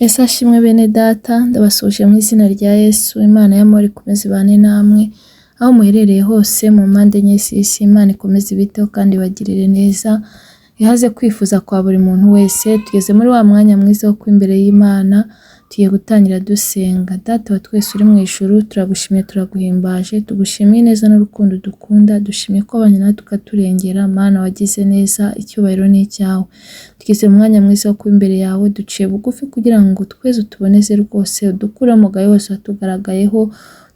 Yesu ashimwe bene data, ndabasuje mu izina rya Yesu. Imana y'amahoro ikomeze ibane namwe aho muherereye hose mu mpande enye z'isi. Imana ikomeze ibiteho kandi ibagirire neza, ihaze kwifuza kwa buri muntu wese. Tugeze muri wa mwanya mwiza wo imbere y'Imana, tugiye gutangira dusenga. Data wa twese uri mu ijuru, turagushimiye, turaguhimbaje, tugushimiye neza n'urukundo dukunda, dushimiye ko abanye natwe ukaturengera. Mana wagize neza, icyubahiro ni icyawe. Tugeze mu mwanya mwiza wo imbere yawe, duciye bugufi kugira ngo tweze utuboneze rwose, udukure umugayo wose watugaragayeho,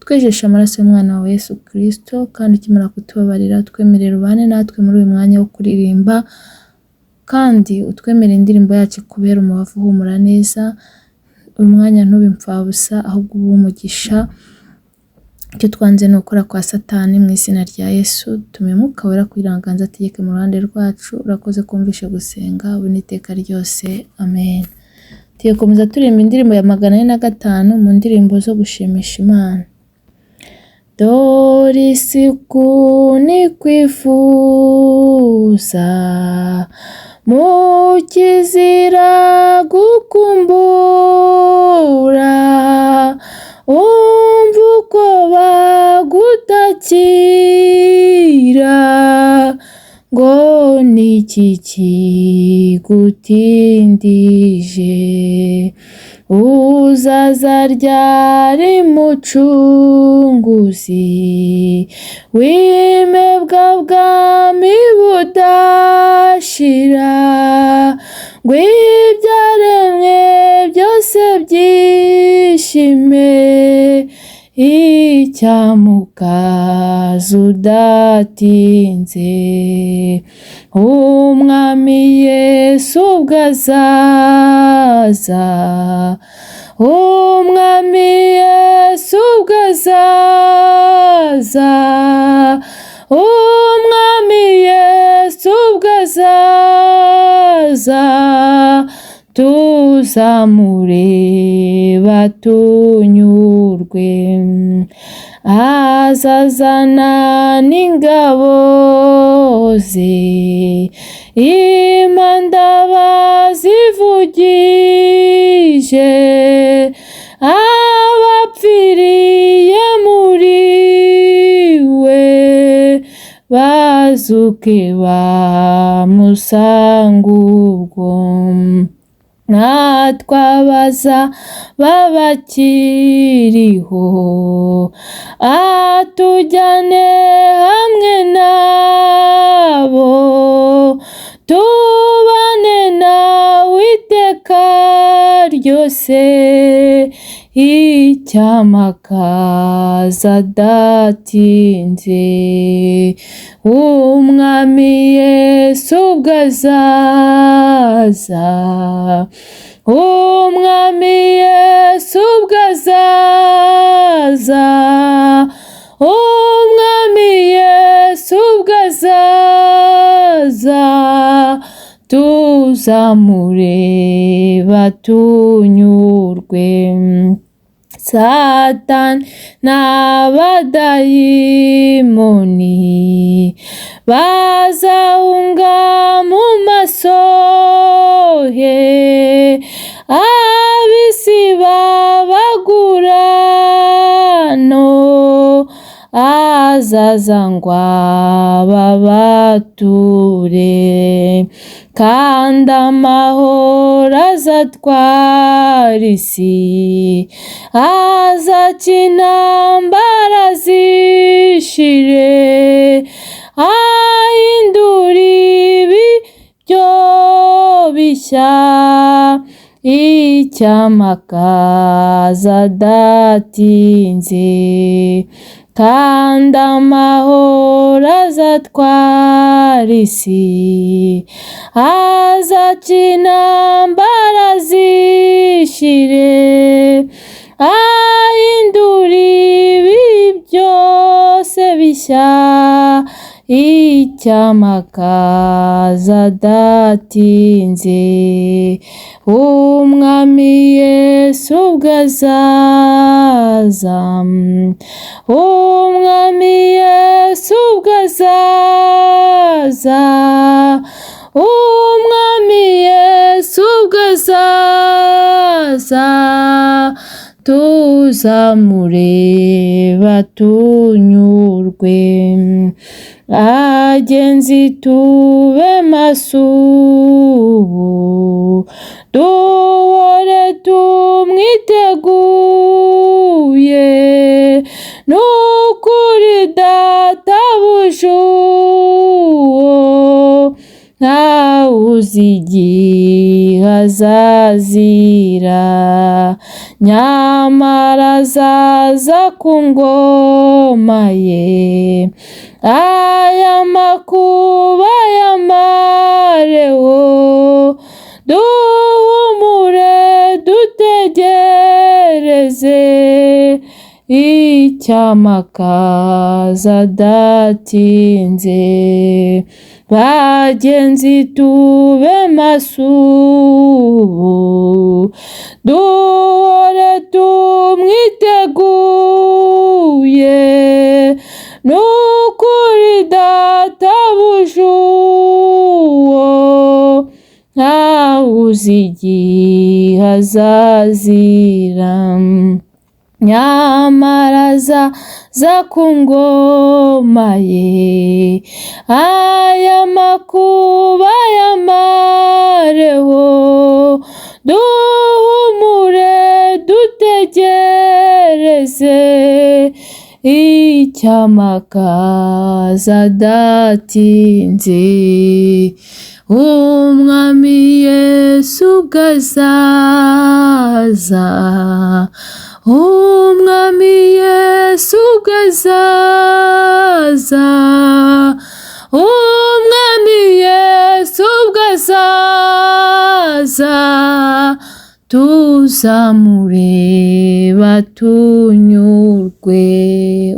twejeshe amaraso y'umwana wa Yesu Kristo. Kandi ukimara kutubabarira, twemerera ubane natwe muri uyu mwanya wo kuririmba, kandi utwemerera indirimbo yacu kubera umubavu uhumura neza. Uyu mwanya ntube impfabusa, ahubwo ube umugisha. Icyo twanze ni ukora kwa Satani, mu izina rya Yesu tume Mwuka Wera kugira ngo aganze ategeke mu ruhande rwacu. Urakoze kumvishe gusenga, ubu n'iteka ryose, amen. Tugiye gukomeza turirimba indirimbo ya 405 mu ndirimbo zo gushimisha Imana. Dore isi ukuntu ikwifuza, mukizira gukumbura, umva uko bagutakira, ngo niki kigutindije, uzaza ryari mucunguzi, wimebwa bwami budashira, ngo ibyaremwe byose byishime, icyamukaza udatinze, umwami Yesu ubwo azaza, umwami Yesu ubwo azaza, umwami Yesu ubwo azaza, tuzamureba tunyurwe, azazana n'ingabo ze, impanda bazivugije, abapfiriye muri we bazuke bamusanga ubwo, natwabaza babakiriho, atujyane hamwe nabo, tubane nawe iteka ryose, icyamakaza adatinze, umwami Yesu ubwo azaza, umwami Yesu ubwo azaza, umwami Yesu ubwo azaza, tuzamureba tunyurwe. Satani n'abadayimoni bazahunga mu maso he, ab'isi babagurano, azaza ngo ababature, kandi amahoro azatwara isi, azaca intambara zishire, ahindura ibiryo bishya, icyamakaza adatinze, kandi amahoro azatwara isi, azaca intambara zishire, ahindura ibi byose bishya, icyamakaza adatinze, umwami Yesu ubwo azaza, umwami Yesu ubwo azaza, umwami Yesu ubwo azaza tuzamureba tunyurwe. Bagenzi tube maso ubu, duhore tumwiteguye, n'ukuri databuja uwo ntawuzi igihe azazira, nyamara azaza ku ngoma ye, aya makuba yamareho, duhumure dutegereze icyamakaza datinze. Bagenzi tube maso ubu, duhore tumwiteguye, n'ukuri databuja uwo ntawuzi igihe azazira, nyamara azaza ku ngoma ye, aya makuba yamareho, duhumure dutegereze icyamakaza datinze. Umwami Yesu ubwo azaza, umwami Yesu ubwo azaza, umwami Yesu ubwo azaza, tuzamureba tunyurwe.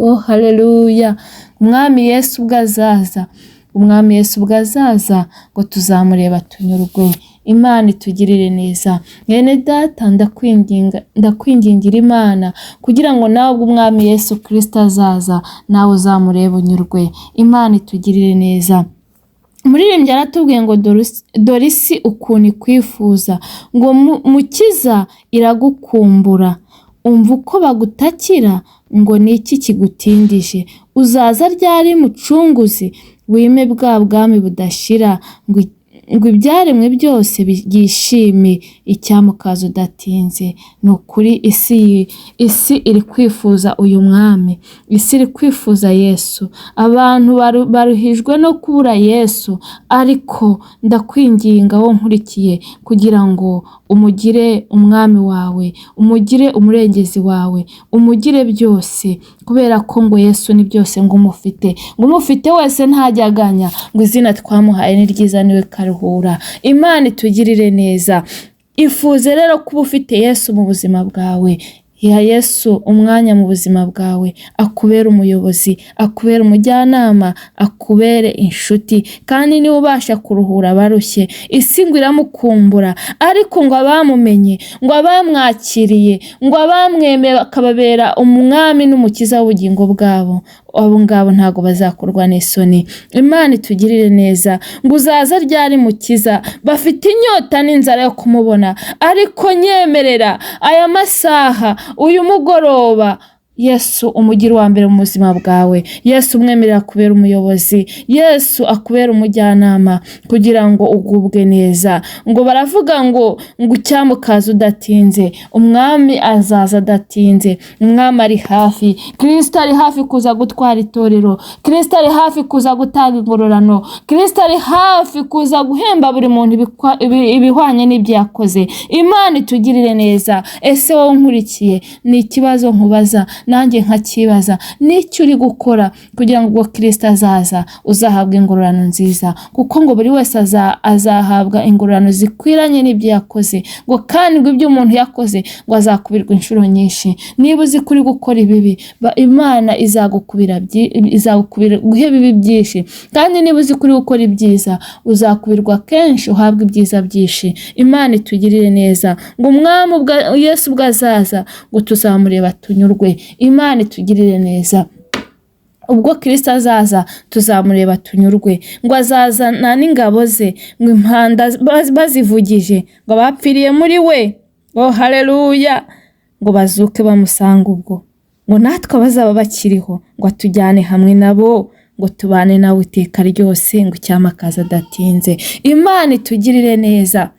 Oh haleluya! Umwami Yesu ubwo azaza, umwami Yesu ubwo azaza, ngo tuzamureba tunyurwe. Imana itugirire neza. Mwene data ndakwingingira Imana kugira ngo nawe ubwo umwami Yesu Kristo azaza, nawe uzamurebe unyurwe. Imana itugirire neza. Umuririmbyi aratubwiye ngo dore isi ukuntu ikwifuza, ngo mukiza iragukumbura, umva uko bagutakira, ngo ni iki kigutindije? Uzaza ryari mucunguzi, wime bwa bwami budashira, ngo ibyaremwe byose byishime icyamukaza udatinze. Ni ukuri isi iri kwifuza uyu mwami, isi iri kwifuza Yesu. Abantu baruhijwe no kubura Yesu, ariko ndakwinginga wo nkurikiye kugira ngo umugire umwami wawe, umugire umurengezi wawe, umugire byose, kubera ko ngo Yesu ni byose. ngo umufite wese ntajyaganya, ngo izina twamuhaye ni ryiza niwe karuhura. Imana itugirire neza. Ifuze rero kuba ufite Yesu mu buzima bwawe. Iha Yesu umwanya mu buzima bwawe, akubere umuyobozi, akubere umujyanama, akubere inshuti, kandi niwe ubasha kuruhura abarushye. Isi ngo iramukumbura, ariko ngo abamumenye, ngo abamwakiriye, ngo abamwemeye bakababera umwami n'umukiza w'ubugingo bwabo, abo ngabo ntago bazakorwa n'isoni. Imana itugirire neza. ngo uzaza ryari mukiza? Bafite inyota n'inzara yo kumubona, ariko nyemerera aya masaha, uyu mugoroba, Yesu umugira uwa mbere mu buzima bwawe. Yesu umwemerera kubera umuyobozi, Yesu akubera umujyanama kugira ngo ugubwe neza. ngo baravuga ngo icyamukaza udatinze, umwami azaza adatinze. Umwami ari hafi, Kristo ari hafi kuza gutwara itorero, Kristo ari hafi kuza gutanga ingororano, Kristo ari hafi kuza guhemba buri muntu ibihwanye n'ibyo yakoze. Imana itugirire neza. Ese wowe nkurikiye, ni ikibazo nkubaza nanjye nkakibaza, n'icyo uri gukora kugira ngo ubwo Kristo azaza uzahabwa ingororano nziza? kuko ngo buri wese azahabwa ingororano zikwiranye n'ibyo yakoze, ngo kandi ngo ibyo umuntu yakoze ngo azakubirwa inshuro nyinshi. Niba uzi kuri gukora ibibi, Imana izagukubira guhe bibi byinshi, kandi niba uzi kuri gukora ibyiza, uzakubirwa kenshi, uhabwa ibyiza byinshi. Imana itugirire neza. ngo umwami Yesu ubwo azaza, ngo tuzamureba tunyurwe. Imana itugirire neza. ubwo Kristo azaza tuzamureba tunyurwe, ngo azazana n'ingabo ze, ngo impanda bazivugije, ngo abapfiriye muri we, haleluya, ngo bazuke bamusanga ubwo, ngo natwe abazaba bakiriho ngo atujyane hamwe nabo, ngo tubane nawe iteka ryose, ngo icyamakaza adatinze. Imana itugirire neza.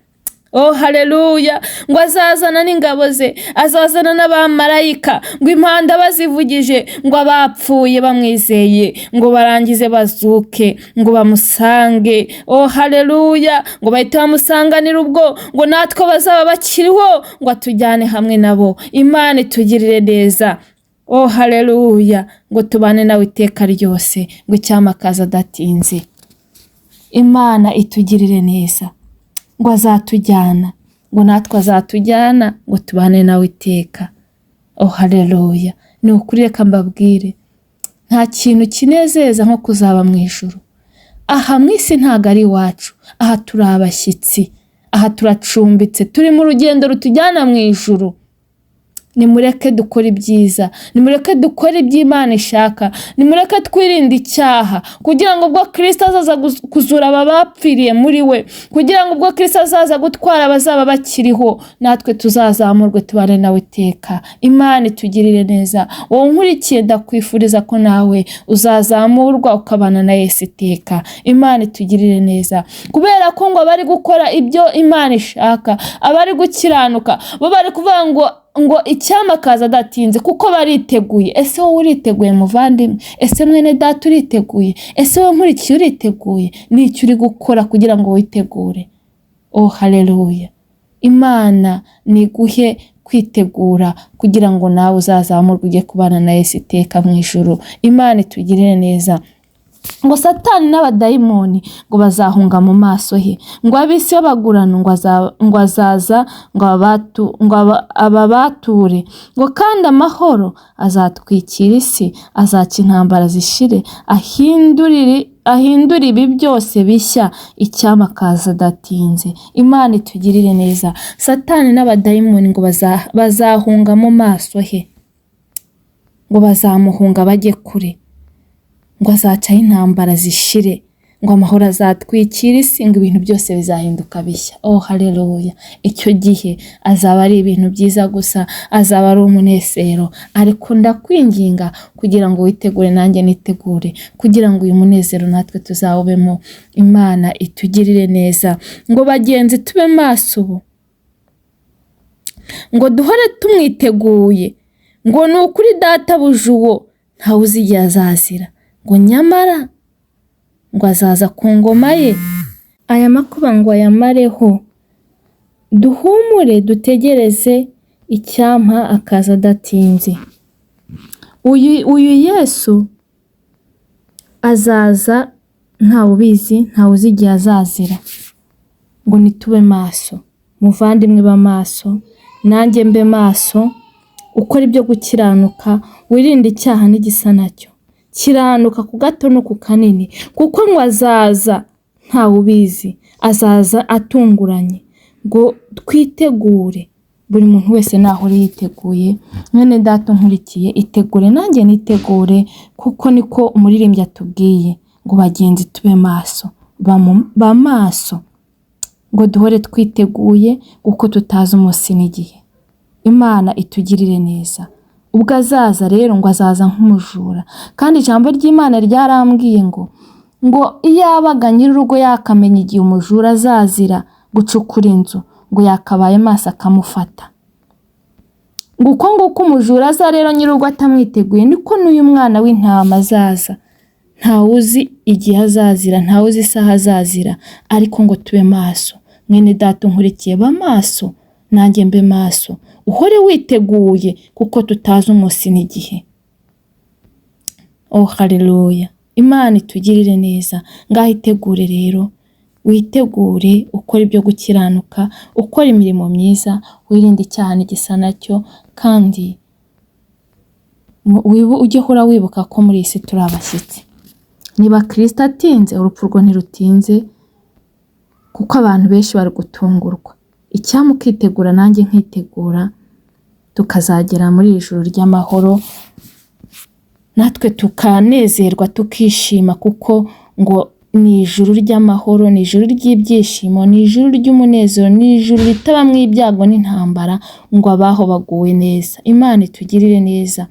Haleluya, ngo azazana n'ingabo ze, azazana n'abamarayika, ngo impanda bazivugije, ngo abapfuye bamwizeye ngo barangize bazuke, ngo bamusange. Haleluya, ngo bahite bamusanganira ubwo, ngo natwe bazaba bakiriho ngo atujyane hamwe nabo. Imana itugirire neza. Haleluya, ngo tubane nawe iteka ryose, ngo icyamakaza adatinze. Imana itugirire neza, ngo azatujyana, ngo natwe azatujyana, ngo tubane nawe iteka. Haleluya. Ni ukuri reka mbabwire, nta kintu kinezeza nko kuzaba mu ijuru. Aha mu isi ntago ari iwacu, aha turi abashyitsi, aha turacumbitse, turi mu rugendo rutujyana mu ijuru. Nimureke dukora ibyiza, nimureke dukora iby'Imana ishaka, nimureke twirinde icyaha, kugira ngo ubwo Kristo azaza kuzura aba bapfiriye muri we, kugira ngo ubwo Kristo azaza gutwara abazaba bakiriho, natwe tuzazamurwe tubane nawe iteka. Imana itugirire neza. Wowe nkurikiye ndakwifuriza ko nawe uzazamurwa ukabana na Yesu iteka. Imana itugirire neza, kubera ko ngo abari gukora ibyo Imana ishaka, abari gukiranuka, bo bari kuvuga ngo icyamakaza adatinze, kuko bariteguye. Ese wowe uriteguye muvandimwe? Ese mwene data uriteguye? Ese wowe nkurikiye uriteguye? Ni icyo uri gukora kugira ngo witegure? Haleluya. Imana niguhe kwitegura kugira ngo nawe uzazamurwe ujye kubana na Yesu iteka mu ijuru. Imana itugirire neza. Ngo Satani n'abadayimoni ngo bazahunga mu maso he, ngo ab'isi bagurana, ngo azaza ngo ababature, ngo kandi amahoro azatwikira isi, azaca intambara zishire, ahindura ibi byose bishya, icyamakaza adatinze. Imana itugirire neza. Satani n'abadayimoni ngo bazahunga mu maso he, ngo bazamuhunga bajye kure, ngo azacaho intambara zishire, ngo amahoro azatwikira isi, ngo ibintu byose bizahinduka bishya. Haleluya. Icyo gihe azaba ari ibintu byiza gusa, azaba ari umunezero. Ariko ndakwinginga kugira ngo witegure, nanjye nitegure, kugira ngo uyu munezero natwe tuzawubemo. Imana itugirire neza. Ngo bagenzi tube maso ubu, ngo duhore tumwiteguye, ngo ni ukuri databuja uwo ntawe uzi igihe azazira, ngo nyamara ngo azaza ku ngoma ye, aya makuba ngo ayamareho. Duhumure dutegereze icyampa akaza adatinze. Uyu Yesu azaza ntawe ubizi, ntawe uzi igihe azazira. Ngo nitube maso, muvandimwe b'amaso, nanjye mbe maso, ukora ibyo gukiranuka, wirinde icyaha n'igisa nacyo. Kiranuka ku gato no ku kanini, kuko ngo azaza ntawe ubizi, azaza atunguranye. Ngo twitegure, buri muntu wese nahore yiteguye. Mwene data nkurikiye, itegure nanjye nitegure, kuko niko umuririmbyi atubwiye ngo bagenzi tube maso, ba maso, ngo duhore twiteguye, kuko tutazi umunsi n'igihe. Imana itugirire neza. Ubwo azaza rero ngo azaza nk'umujura, kandi ijambo ry'Imana ryarambwiye ngo iyo yabaga nyir'urugo yakamenya igihe umujura azazira gucukura inzu, ngo yakabaye maso akamufata. Ngo uko nguko umujura aza rero nyir'urugo atamwiteguye, niko n'uyu mwana w'intama azaza. Ntawe uzi igihe azazira, ntawe uzi isaha azazira, ariko ngo tube maso. Mwene data nkurikiye, ba maso nanjye mbe maso, uhore witeguye, kuko tutazi umunsi n'igihe. Haleluya. Imana itugirire neza. Ngaho itegure rero, witegure, ukora ibyo gukiranuka, ukora imirimo myiza, wirinde icyaha n'igisa nacyo, kandi ujye uhora wibuka ko muri iyi si turi abashyitsi. Niba Kristo atinze, urupfu rwo ntirutinze, kuko abantu benshi bari gutungurwa. Icyampa ukitegura, nanjye nkitegura, tukazagera muri iri joro ry'amahoro natwe tukanezerwa tukishima, kuko ngo ni ijuru ry'amahoro, ni ijuru ry'ibyishimo, ni ijuru ry'umunezero, ni ijuru ritabamwo ibyago n'intambara, ngo abaho baguwe neza. Imana itugirire neza.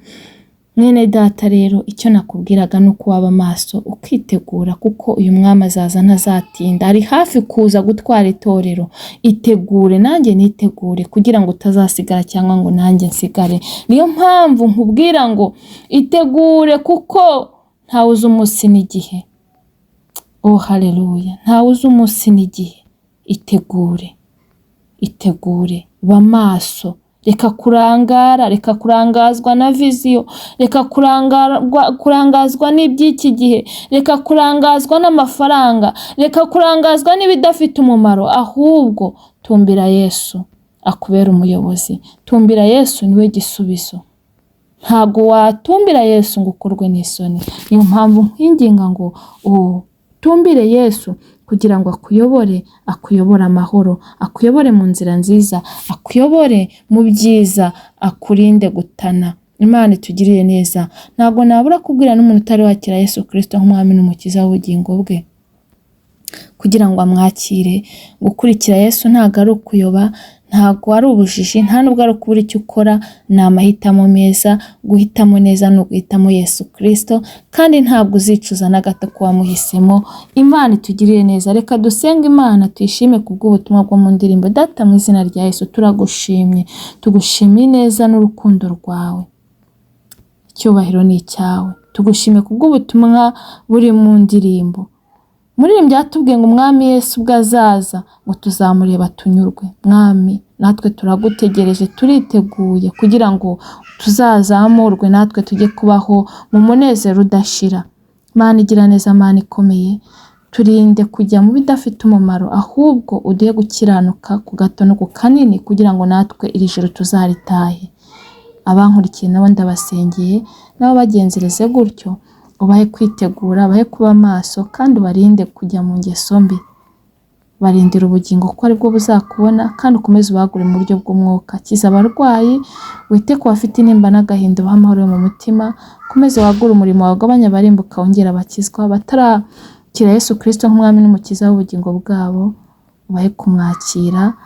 Mwene data rero, icyo nakubwiraga ni uko waba maso ukitegura, kuko uyu mwami azaza ntazatinda, ari hafi kuza gutwara itorero. Itegure, nanjye nitegure, kugira ngo utazasigara cyangwa ngo nanjye nsigare. Niyo mpamvu nkubwira ngo itegure, kuko ntawe uzi umunsi n'igihe. Oh haleluya, ntawe uzi umunsi n'igihe. Itegure, ba maso. Reka kurangara, reka kurangazwa na viziyo, reka kurangazwa n'iby'iki gihe, reka kurangazwa n'amafaranga, reka kurangazwa n'ibidafite umumaro. Ahubwo tumbira Yesu akubera umuyobozi. Tumbira Yesu, niwe gisubizo. Ntago watumbira Yesu ngo ukorwe n'isoni. Niyo mpamvu nkwinginga ngo tumbire Yesu, kugira ngo akuyobore amahoro, akuyobore mu nzira nziza, akuyobore mu byiza, akurinde gutana. Imana itugirire neza. Ntabwo nabura kubwira n'umuntu utari wakira Yesu Kristo nk'umwami n'umukiza w'ubugingo bwe, kugira ngo amwakire. Gukurikira Yesu ntabwo ari ukuyoba, ntabwo ari ubujiji, nta nubwo ari ukubura icyo ukora. Ni amahitamo meza. Guhitamo neza ni uguhitamo Yesu Kristo, kandi ntabwo uzicuza na gato ko wamuhisemo. Imana itugirire neza. Reka dusenge Imana, tuyishime kubw'ubutumwa bwo mu ndirimbo. Data, mu izina rya Yesu turagushimye, tugushimiye neza n'urukundo rwawe. Icyubahiro ni icyawe. Tugushime kubw'ubutumwa buri mu ndirimbo. Muririmbyi yatubwiye ngo umwami Yesu ubwo azaza, ngo tuzamureba tunyurwe. Mwami, natwe turagutegereje, turiteguye kugira ngo tuzazamurwe, natwe tujye kubaho mu munezero udashira. Mana igira neza, Mana ikomeye, turinde kujya mu bidafite umumaro, ahubwo uduhe gukiranuka ku gato no ku kanini, kugira ngo natwe iri joro tuzaritahe. Abankurikiye nabo ndabasengeye, nabo bagenzereze gutyo. Ubahe kwitegura, ubahe kuba maso, kandi ubarinde kujya mu ngeso mbi. Barindira ubugingo ko aribwo buzakubona, kandi ukomeze ubagure mu buryo bw'umwuka. Kiza abarwayi, wite ku bafite intimba n'agahinda, ubahe amahoro mu mutima. Ukomeze wagure umurimo wawe, ugabanye abarimbuka, wongera abakizwa. Batarakira Yesu Kristo nk'umwami n'umukiza w'ubugingo bwabo, ubahe kumwakira.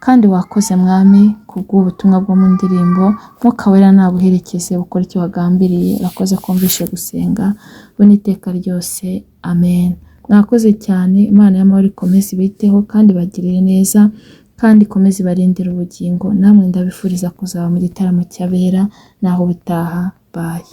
Kandi wakoze Mwami kubw'ubutumwa bwo mu ndirimbo. Mwuka Wera nabuherekeze, bukora icyo wagambiriye. Urakoze kumvishe gusenga, we n'iteka ryose. Amen. Mwakoze cyane. Imana y'amahoro ikomeze ibiteho kandi bagirire neza, kandi ikomeze ibarindire ubugingo. Namwe ndabifuriza kuzaba mu gitaramo cy'abera. Naho bitaha. Bye.